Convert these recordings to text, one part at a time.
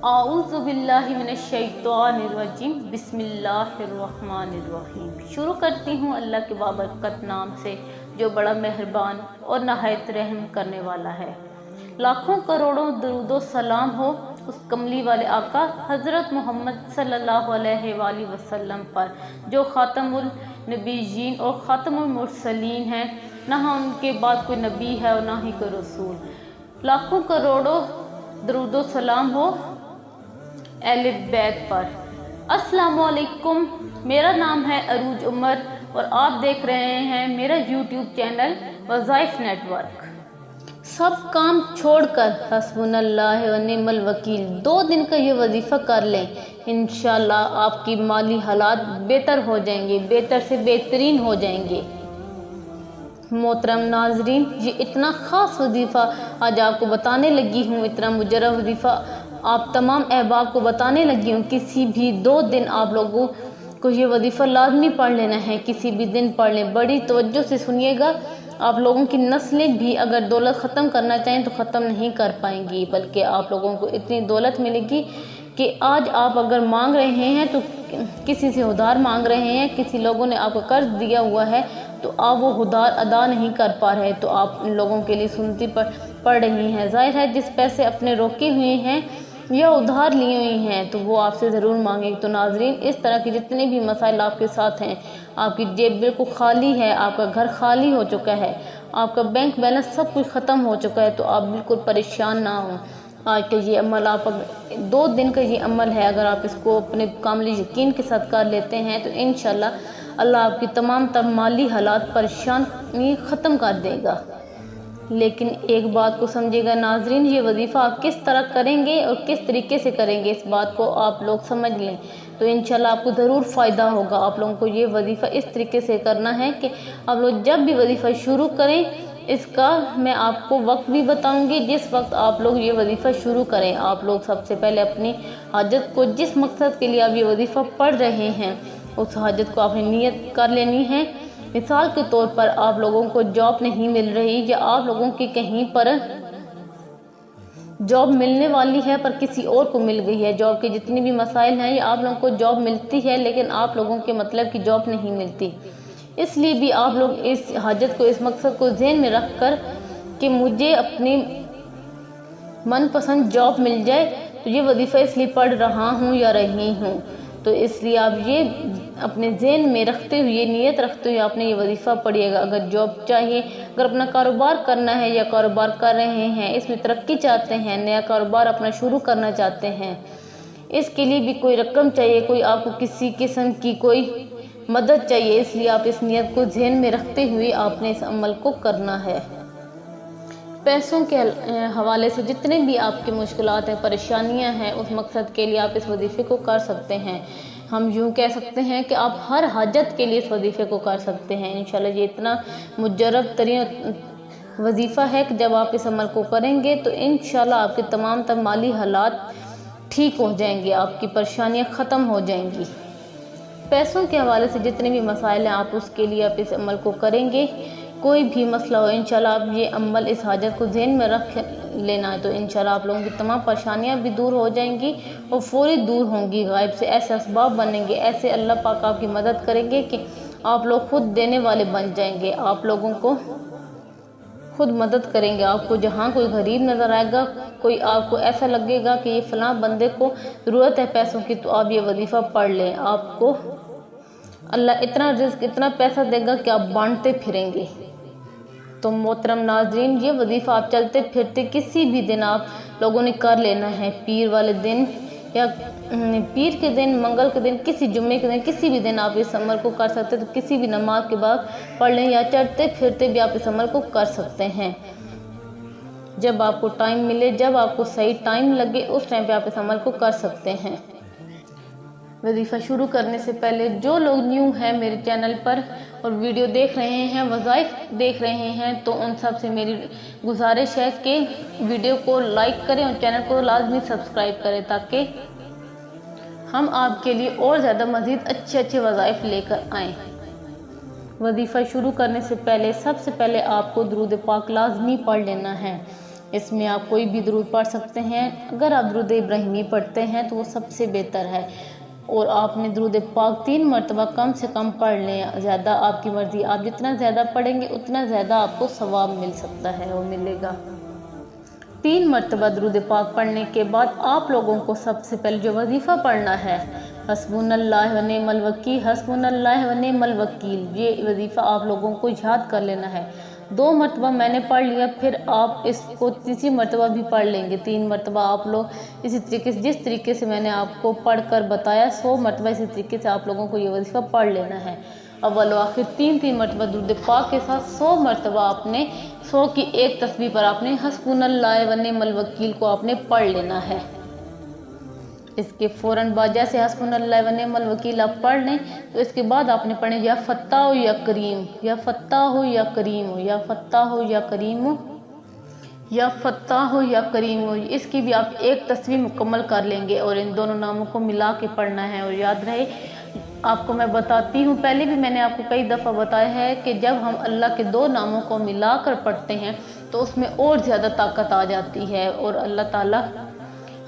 आऊज़ु बिल्लाहि मिनश्शैतानिर्रजीम बिस्मिल्लाहिर्रहमानिर्रहीम। शुरू करती हूँ अल्लाह के बाबरकत नाम से जो बड़ा मेहरबान और नहायत रहम करने वाला है। लाखों करोड़ों दरूदो सलाम हो उस कमली वाले आका हज़रत मोहम्मद सल्लल्लाहु अलैहि वसल्लम पर जो ख़ातमुल नबीयीन और ख़ातमुल मुरसलीन हैं। ना उनके बाद कोई नबी है और ना ही कोई रसूल। लाखों करोड़ों दरूदो सलाम हो अहले बैत पर। अस्सलामु अलैकुम, मेरा नाम है अरूज उमर और आप देख रहे हैं मेरा यूट्यूब चैनल वज़ाइफ नेटवर्क। सब काम छोड़कर हस्बुनल्लाह व निअमल वकील 2 दिन का ये वजीफ़ा कर लें, इंशाल्लाह आपकी माली हालात बेहतर हो जाएंगे, बेहतर से बेहतरीन हो जाएंगे। मोहतरम नाजरीन, ये इतना ख़ास वजीफ़ा आज आपको बताने लगी हूँ, इतना मुजर्रब वजीफ़ा आप तमाम अहबाब को बताने लगी हूँ। किसी भी 2 दिन आप लोगों को ये वजीफ़ा लाजमी पढ़ लेना है, किसी भी दिन पढ़ लें। बड़ी तवज्जो से सुनिएगा। आप लोगों की नस्लें भी अगर दौलत ख़त्म करना चाहें तो ख़त्म नहीं कर पाएंगी, बल्कि आप लोगों को इतनी दौलत मिलेगी कि आज आप अगर मांग रहे हैं तो किसी से उधार मांग रहे हैं, किसी लोगों ने आपको कर्ज दिया हुआ है तो आप वो उधार अदा नहीं कर पा रहे तो आप इन लोगों के लिए सुनती पड़ रही हैं। जाहिर है जिस पैसे अपने रोके हुए हैं या उधार लिए हुए हैं तो वो आपसे ज़रूर मांगेंगे। तो नाजरीन, इस तरह के जितने भी मसाइल आपके साथ हैं, आपकी जेब बिल्कुल खाली है, आपका घर खाली हो चुका है, आपका बैंक बैलेंस सब कुछ ख़त्म हो चुका है, तो आप बिल्कुल परेशान ना हो। आज का ये अमल आप 2 दिन का ये अमल है, अगर आप इसको अपने कामिल यकीन के साथ कर लेते हैं तो इंशाल्लाह अल्लाह आपकी तमाम माली हालात परेशानी ख़त्म कर देगा। लेकिन एक बात को समझिएगा नाजरीन, ये वजीफ़ा आप किस तरह करेंगे और किस तरीके से करेंगे, इस बात को आप लोग समझ लें तो इंशाल्लाह आपको ज़रूर फ़ायदा होगा। आप लोगों को ये वजीफ़ा इस तरीके से करना है कि आप लोग जब भी वजीफ़ा शुरू करें, इसका मैं आपको वक्त भी बताऊंगी। जिस वक्त आप लोग ये वजीफ़ा शुरू करें, आप लोग सबसे पहले अपनी हाजत को, जिस मकसद के लिए आप ये वजीफ़ा पढ़ रहे हैं, उस हाजत को आपने नियत कर लेनी है। मिसाल के तौर पर आप लोगों को जॉब नहीं मिल रही या आप लोगों की कहीं पर जॉब मिलने वाली है पर किसी और को मिल गई है। जॉब के जितने भी मसाइल हैं, या आप लोगों को जॉब मिलती है लेकिन आप लोगों के मतलब की जॉब नहीं मिलती, इसलिए भी आप लोग इस हाजत को, इस मकसद को ज़हन में रख कर कि मुझे अपनी मनपसंद जॉब मिल जाए तो ये वजीफ़ा इसलिए पढ़ रहा हूँ या रही हूँ। तो इसलिए आप ये अपने ज़हन में रखते हुए, नियत रखते हुए आपने ये वजीफ़ा पढ़िएगा। अगर जॉब चाहिए, अगर अपना कारोबार करना है या कारोबार कर रहे हैं, इसमें तरक्की चाहते हैं, नया कारोबार अपना शुरू करना चाहते हैं, इसके लिए भी कोई रकम चाहिए, कोई आपको किसी किस्म की कोई मदद चाहिए, इसलिए आप इस नियत को ज़हन में रखते हुए आपने इस अमल को करना है। पैसों के हवाले से जितने भी आपकी मुश्किलात हैं, परेशानियां हैं, उस मकसद के लिए आप इस वजीफ़े को कर सकते हैं। हम यूँ कह सकते हैं कि आप हर हाजत के लिए इस वजीफ़े को कर सकते हैं। इंशाल्लाह ये इतना मुजर्रब तरीन वजीफ़ा है कि जब आप इस अमल को करेंगे तो इंशाल्लाह आपके तमाम माली हालात ठीक हो जाएंगे, आपकी परेशानियाँ ख़त्म हो जाएंगी। पैसों के हवाले से जितने भी मसाइल हैं, आप उसके लिए आप इस अमल को करेंगे। कोई भी मसला हो, इंशाल्लाह आप ये अमल, इस हाजत को ज़हन में रख लेना है तो इंशाल्लाह आप लोगों की तमाम परेशानियां भी दूर हो जाएंगी और फौरी दूर होंगी। गायब से ऐसे असबाब बनेंगे, ऐसे अल्लाह पाक आपकी मदद करेंगे कि आप लोग खुद देने वाले बन जाएंगे, आप लोगों को खुद मदद करेंगे। आपको जहाँ कोई गरीब नज़र आएगा, कोई आपको ऐसा लगेगा कि ये फ़लाँ बंदे को ज़रूरत है पैसों की, तो आप ये वजीफ़ा पढ़ लें। आपको अल्लाह इतना रिज़्क़, इतना पैसा देगा कि आप बांटते फिरेंगे। तो मोहतरम नाजरीन, ये वजीफ़ा आप चलते फिरते किसी भी दिन आप लोगों ने कर लेना है। पीर वाले दिन या पीर के दिन, मंगल के दिन, किसी जुम्मे के दिन, किसी भी दिन आप इस अमल को कर सकते हैं। तो किसी भी नमाज के बाद पढ़ लें या चलते फिरते भी आप इस अमल को कर सकते हैं। जब आपको टाइम मिले, जब आपको सही टाइम लगे, उस टाइम पे आप इस अमल को कर सकते हैं। वजीफ़ा शुरू करने से पहले जो लोग न्यू हैं मेरे चैनल पर और वीडियो देख रहे हैं, वज़ाइफ देख रहे हैं, तो उन सब से मेरी गुजारिश है कि वीडियो को लाइक करें और चैनल को लाजमी सब्सक्राइब करें, ताकि हम आपके लिए और ज़्यादा मज़ीद अच्छे वज़ाइफ लेकर आएँ। वजीफ़ा शुरू करने से पहले सबसे पहले आपको दुरूद पाक लाजमी पढ़ लेना है। اس میں آپ کوئی بھی درود پڑھ سکتے ہیں۔ اگر آپ درود ابراہیمی پڑھتے ہیں تو وہ سب سے بہتر ہے، اور آپ نے درود پاک 3 مرتبہ کم سے کم پڑھ لیں، زیادہ آپ کی مرضی، آپ جتنا زیادہ پڑھیں گے اتنا زیادہ آپ کو ثواب مل سکتا ہے اور ملے گا۔ 3 مرتبہ درود پاک پڑھنے کے بعد آپ لوگوں کو سب سے پہلے جو وظیفہ پڑھنا ہے، حسبنا اللہ و نعم الوکیل، حسبنا اللہ و نعم الوکیل، یہ وظیفہ آپ لوگوں کو یاد کر لینا ہے۔ 2 مرتبہ میں نے پڑھ لیا، پھر آپ اس کو تیسری مرتبہ بھی پڑھ لیں گے۔ 3 مرتبہ آپ لوگ اسی طریقے سے، جس طریقے سے میں نے آپ کو پڑھ کر بتایا، 100 مرتبہ اسی طریقے سے آپ لوگوں کو یہ وظیفہ پڑھ لینا ہے۔ اول و آخر 3 مرتبہ درود پاک کے ساتھ 100 مرتبہ آپ نے 100 کی ایک تسبیح پر آپ نے حسبنا اللہ و نعم الوکیل کو آپ نے پڑھ لینا ہے۔ اس کے فوراً بعد جیسے حسبنا اللہ و نعم الوکیل آپ پڑھ لیں تو اس کے بعد آپ نے پڑھنے یا فتاح ہو یا کریم، یا فتاح ہو یا کریم ہو، یا فتاح ہو یا کریم ہو، یا فتاح ہو یا کریم ہو، اس کی بھی آپ ایک تسبیح مکمل کر لیں گے، اور ان دونوں ناموں کو ملا کے پڑھنا ہے۔ اور یاد رہے، آپ کو میں بتاتی ہوں، پہلے بھی میں نے آپ کو کئی دفعہ بتایا ہے کہ جب ہم اللہ کے 2 ناموں کو ملا کر پڑھتے ہیں تو اس میں اور زیادہ طاقت آ جاتی ہے، اور اللہ تعالیٰ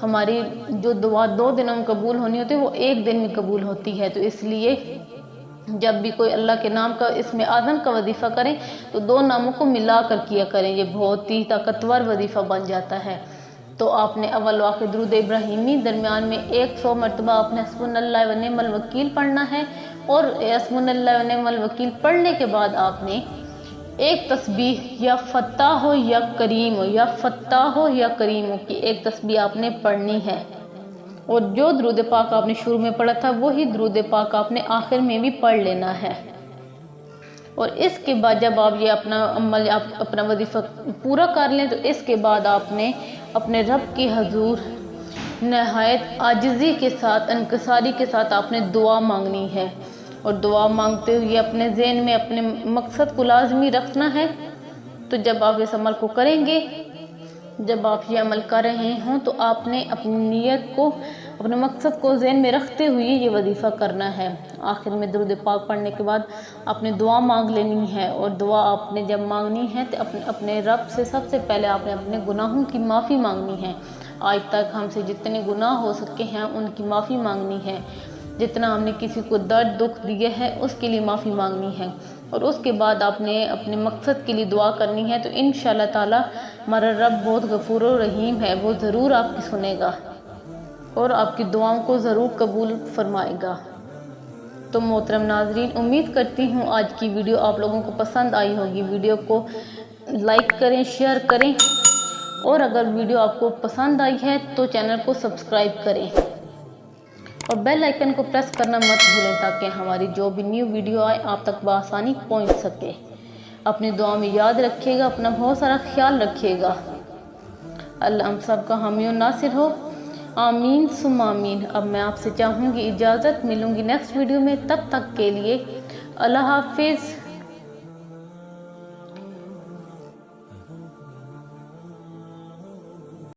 ہماری جو دعا 2 دنوں میں قبول ہونی ہوتی ہے وہ 1 دن میں قبول ہوتی ہے۔ تو اس لیے جب بھی کوئی اللہ کے نام کا اسم اعظم کا وظیفہ کریں تو 2 ناموں کو ملا کر کیا کریں، یہ بہت ہی طاقتور وظیفہ بن جاتا ہے۔ تو آپ نے اول و آخر درود ابراہیمی درمیان میں 100 مرتبہ آپ نے حسبنا اللہ و نعم الوکیل پڑھنا ہے، اور حسبنا اللہ و نعم الوکیل پڑھنے کے بعد آپ نے ایک تسبیح یا فتاح ہو یا کریم ہو، یا فتاح ہو یا کریم ہو کی ایک تسبیح آپ نے پڑھنی ہے، اور جو درود پاک آپ نے شروع میں پڑھا تھا وہی درود پاک آپ نے آخر میں بھی پڑھ لینا ہے۔ اور اس کے بعد جب آپ یہ اپنا عمل، اپنا وظیفہ پورا کر لیں تو اس کے بعد آپ نے اپنے رب کی حضور نہایت عاجزی کے ساتھ، انکساری کے ساتھ آپ نے دعا مانگنی ہے، اور دعا مانگتے ہوئے اپنے ذہن میں اپنے مقصد کو لازمی رکھنا ہے۔ تو جب آپ اس عمل کو کریں گے، جب آپ یہ عمل کر رہے ہوں تو آپ نے اپنی نیت کو، اپنے مقصد کو ذہن میں رکھتے ہوئے یہ وظیفہ کرنا ہے۔ آخر میں درود پاک پڑھنے کے بعد آپ نے دعا مانگ لینی ہے، اور دعا آپ نے جب مانگنی ہے تو اپنے رب سے سب سے پہلے آپ نے اپنے گناہوں کی معافی مانگنی ہے۔ آج تک ہم سے جتنے گناہ ہو سکے ہیں ان کی معافی مانگنی ہے، جتنا ہم نے کسی کو درد دکھ دیے ہے اس کے لیے معافی مانگنی ہے، اور اس کے بعد آپ نے اپنے مقصد کے لیے دعا کرنی ہے۔ تو انشاءاللہ تعالی ہمارا رب بہت غفور و رحیم ہے، وہ ضرور آپ کی سنے گا اور آپ کی دعاؤں کو ضرور قبول فرمائے گا۔ تو محترم ناظرین، امید کرتی ہوں آج کی ویڈیو آپ لوگوں کو پسند آئی ہوگی۔ ویڈیو کو لائک کریں، شیئر کریں، اور اگر ویڈیو آپ کو پسند آئی ہے تو چینل کو سبسکرائب کریں، اور بیل آئیکن کو پریس کرنا مت بھولیں تاکہ ہماری جو بھی نیو ویڈیو آئے آپ تک بآسانی پہنچ سکے۔ اپنی دعا میں یاد رکھیے گا، اپنا بہت سارا خیال رکھیے گا۔ اللہ ہم سب کا حامی و ناصر ہو، آمین ثم آمین۔ اب میں آپ سے چاہوں گی اجازت، ملوں گی نیکسٹ ویڈیو میں، تب تک کے لیے اللہ حافظ۔